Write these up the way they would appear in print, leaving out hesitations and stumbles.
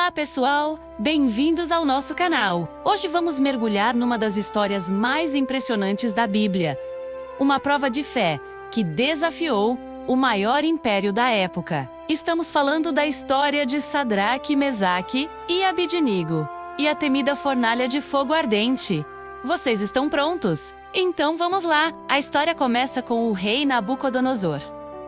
Olá, pessoal! Bem-vindos ao nosso canal! Hoje vamos mergulhar numa das histórias mais impressionantes da Bíblia. Uma prova de fé que desafiou o maior império da época. Estamos falando da história de Sadraque, Mesaque e Abidinigo, e a temida fornalha de fogo ardente. Vocês estão prontos? Então vamos lá! A história começa com o rei Nabucodonosor,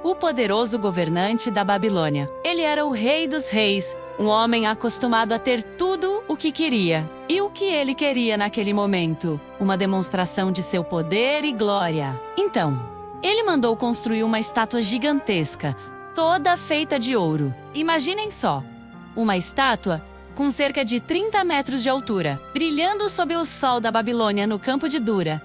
o poderoso governante da Babilônia. Ele era o rei dos reis, um homem acostumado a ter tudo o que queria. E o que ele queria naquele momento? Uma demonstração de seu poder e glória. Então, ele mandou construir uma estátua gigantesca, toda feita de ouro. Imaginem só, uma estátua com cerca de 30 metros de altura, brilhando sob o sol da Babilônia no campo de Dura.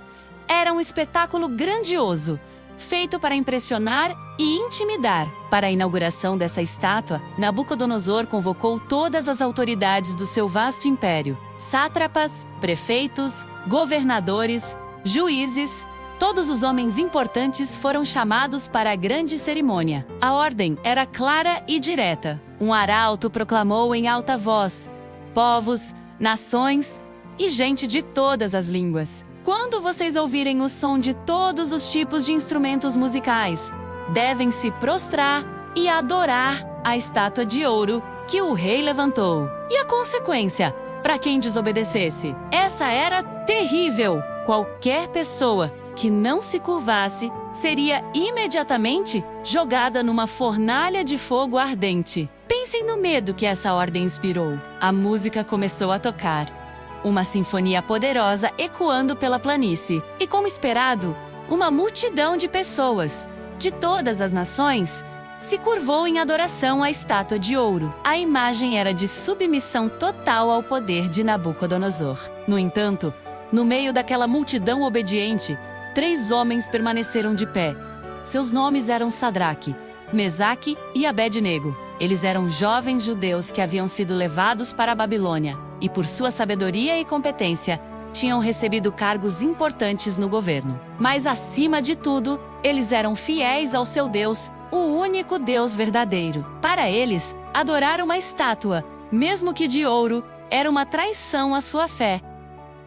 Era um espetáculo grandioso, feito para impressionar e intimidar. Para a inauguração dessa estátua, Nabucodonosor convocou todas as autoridades do seu vasto império: sátrapas, prefeitos, governadores, juízes. Todos os homens importantes foram chamados para a grande cerimônia. A ordem era clara e direta. Um arauto proclamou em alta voz: povos, nações e gente de todas as línguas, quando vocês ouvirem o som de todos os tipos de instrumentos musicais, devem se prostrar e adorar a estátua de ouro que o rei levantou. E a consequência para quem desobedecesse? Essa era terrível. Qualquer pessoa que não se curvasse seria imediatamente jogada numa fornalha de fogo ardente. Pensem no medo que essa ordem inspirou. A música começou a tocar, uma sinfonia poderosa ecoando pela planície. E como esperado, uma multidão de pessoas, de todas as nações, se curvou em adoração à estátua de ouro. A imagem era de submissão total ao poder de Nabucodonosor. No entanto, no meio daquela multidão obediente, 3 homens permaneceram de pé. Seus nomes eram Sadraque, Mesaque e Abednego. Eles eram jovens judeus que haviam sido levados para a Babilônia e, por sua sabedoria e competência, tinham recebido cargos importantes no governo. Mas, acima de tudo, eles eram fiéis ao seu Deus, o único Deus verdadeiro. Para eles, adorar uma estátua, mesmo que de ouro, era uma traição à sua fé.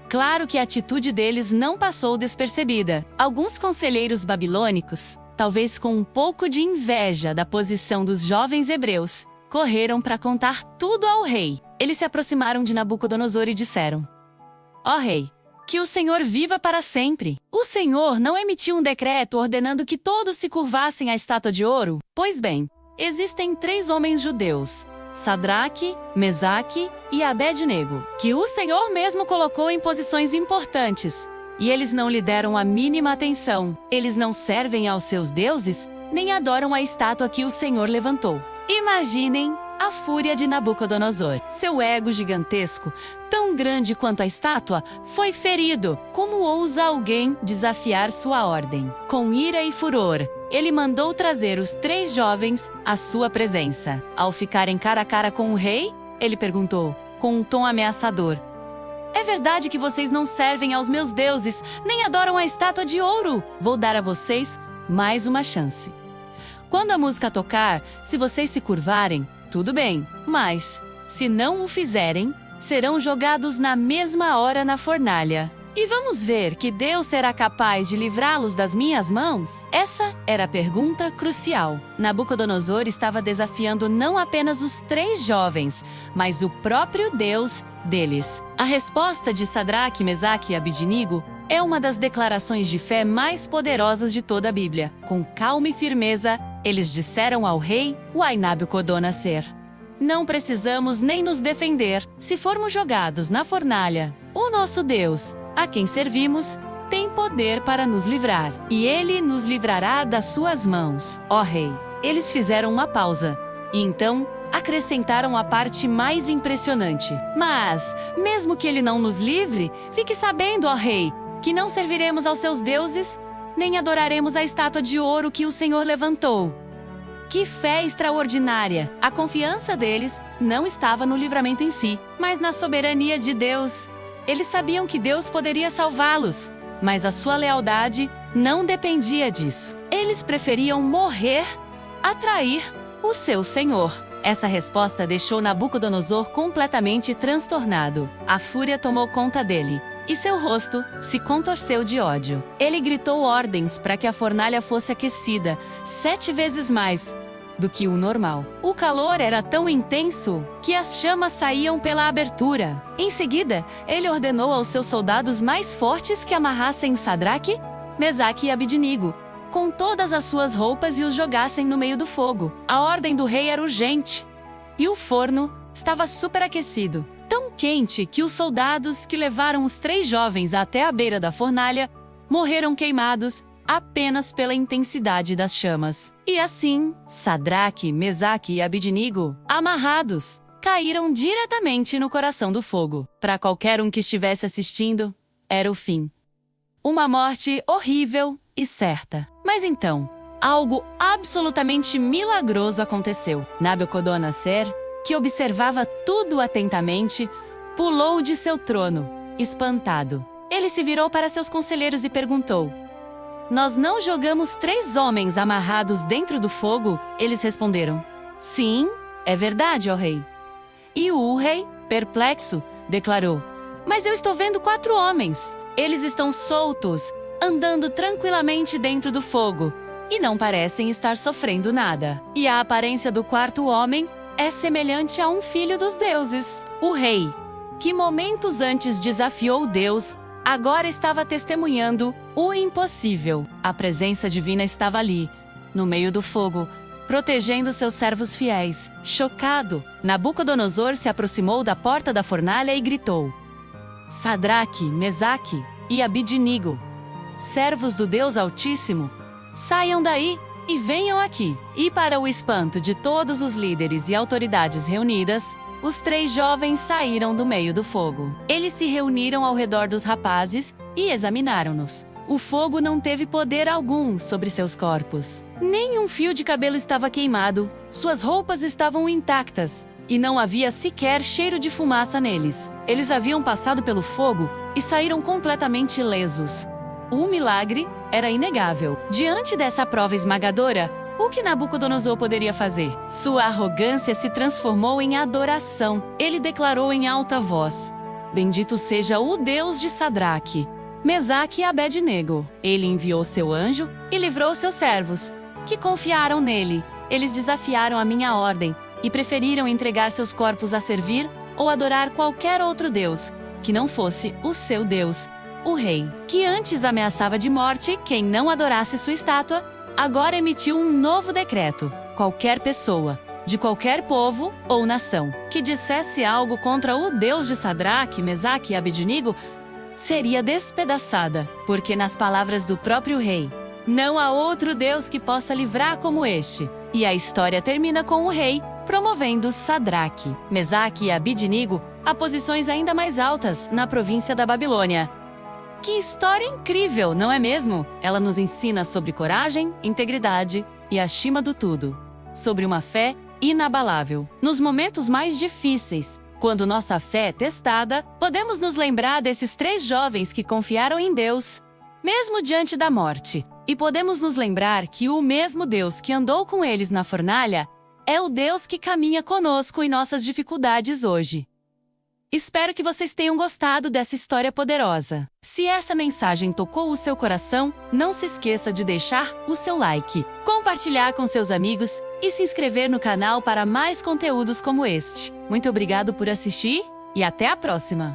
Claro que a atitude deles não passou despercebida. Alguns conselheiros babilônicos, talvez com um pouco de inveja da posição dos jovens hebreus, correram para contar tudo ao rei. Eles se aproximaram de Nabucodonosor e disseram: Ó rei, que o Senhor viva para sempre. O Senhor não emitiu um decreto ordenando que todos se curvassem à estátua de ouro? Pois bem, existem 3 homens judeus, Sadraque, Mesaque e Abednego, que o Senhor mesmo colocou em posições importantes. E eles não lhe deram a mínima atenção. Eles não servem aos seus deuses, nem adoram a estátua que o Senhor levantou. Imaginem a fúria de Nabucodonosor. Seu ego gigantesco, tão grande quanto a estátua, foi ferido. Como ousa alguém desafiar sua ordem? Com ira e furor, ele mandou trazer os 3 jovens à sua presença. Ao ficarem cara a cara com o rei, ele perguntou, com um tom ameaçador: É verdade que vocês não servem aos meus deuses, nem adoram a estátua de ouro? Vou dar a vocês mais uma chance. Quando a música tocar, se vocês se curvarem, tudo bem, mas, se não o fizerem, serão jogados na mesma hora na fornalha. E vamos ver que Deus será capaz de livrá-los das minhas mãos? Essa era a pergunta crucial. Nabucodonosor estava desafiando não apenas os 3 jovens, mas o próprio Deus deles. A resposta de Sadraque, Mesaque e Abidinigo é uma das declarações de fé mais poderosas de toda a Bíblia. Com calma e firmeza, eles disseram ao rei, Uai Nabucodonosor, não precisamos nem nos defender. Se formos jogados na fornalha, o nosso Deus, a quem servimos, tem poder para nos livrar, e ele nos livrará das suas mãos, ó rei. Eles fizeram uma pausa, e então acrescentaram a parte mais impressionante: Mas, mesmo que ele não nos livre, fique sabendo, ó rei, que não serviremos aos seus deuses, nem adoraremos a estátua de ouro que o Senhor levantou. Que fé extraordinária! A confiança deles não estava no livramento em si, mas na soberania de Deus. Eles sabiam que Deus poderia salvá-los, mas a sua lealdade não dependia disso. Eles preferiam morrer a trair o seu Senhor. Essa resposta deixou Nabucodonosor completamente transtornado. A fúria tomou conta dele, e seu rosto se contorceu de ódio. Ele gritou ordens para que a fornalha fosse aquecida 7 vezes mais do que o normal. O calor era tão intenso que as chamas saíam pela abertura. Em seguida, ele ordenou aos seus soldados mais fortes que amarrassem Sadraque, Mesaque e Abidnigo com todas as suas roupas e os jogassem no meio do fogo. A ordem do rei era urgente, e o forno estava superaquecido, tão quente que os soldados que levaram os 3 jovens até a beira da fornalha morreram queimados apenas pela intensidade das chamas. E assim, Sadraque, Mesaque e Abidnigo, amarrados, caíram diretamente no coração do fogo. Para qualquer um que estivesse assistindo, era o fim. Uma morte horrível e certa. Mas então, algo absolutamente milagroso aconteceu. Nabucodonosor, que observava tudo atentamente, pulou de seu trono, espantado. Ele se virou para seus conselheiros e perguntou: "Nós não jogamos 3 homens amarrados dentro do fogo?" Eles responderam: "Sim, é verdade, ó rei." E o rei, perplexo, declarou: "Mas eu estou vendo 4 homens. Eles estão soltos, andando tranquilamente dentro do fogo, e não parecem estar sofrendo nada. E a aparência do 4º homem é semelhante a um filho dos deuses." O rei, que momentos antes desafiou Deus, agora estava testemunhando o impossível. A presença divina estava ali, no meio do fogo, protegendo seus servos fiéis. Chocado, Nabucodonosor se aproximou da porta da fornalha e gritou: "Sadraque, Mesaque e Abidnigo, servos do Deus Altíssimo, saiam daí e venham aqui." E para o espanto de todos os líderes e autoridades reunidas, os 3 jovens saíram do meio do fogo. Eles se reuniram ao redor dos rapazes e examinaram-nos. O fogo não teve poder algum sobre seus corpos. Nem um fio de cabelo estava queimado, suas roupas estavam intactas, e não havia sequer cheiro de fumaça neles. Eles haviam passado pelo fogo e saíram completamente ilesos. O milagre era inegável. Diante dessa prova esmagadora, o que Nabucodonosor poderia fazer? Sua arrogância se transformou em adoração. Ele declarou em alta voz: "Bendito seja o Deus de Sadraque, Mesaque e Abednego." Ele enviou seu anjo e livrou seus servos, que confiaram nele. Eles desafiaram a minha ordem e preferiram entregar seus corpos a servir ou adorar qualquer outro deus, que não fosse o seu Deus. O rei, que antes ameaçava de morte quem não adorasse sua estátua, agora emitiu um novo decreto: qualquer pessoa, de qualquer povo ou nação, que dissesse algo contra o Deus de Sadraque, Mesaque e Abednego, seria despedaçada, porque nas palavras do próprio rei, não há outro Deus que possa livrar como este. E a história termina com o rei promovendo Sadraque, Mesaque e Abednego a posições ainda mais altas na província da Babilônia. Que história incrível, não é mesmo? Ela nos ensina sobre coragem, integridade e, acima do tudo, sobre uma fé inabalável. Nos momentos mais difíceis, quando nossa fé é testada, podemos nos lembrar desses 3 jovens que confiaram em Deus, mesmo diante da morte. E podemos nos lembrar que o mesmo Deus que andou com eles na fornalha é o Deus que caminha conosco em nossas dificuldades hoje. Espero que vocês tenham gostado dessa história poderosa. Se essa mensagem tocou o seu coração, não se esqueça de deixar o seu like, compartilhar com seus amigos e se inscrever no canal para mais conteúdos como este. Muito obrigado por assistir e até a próxima!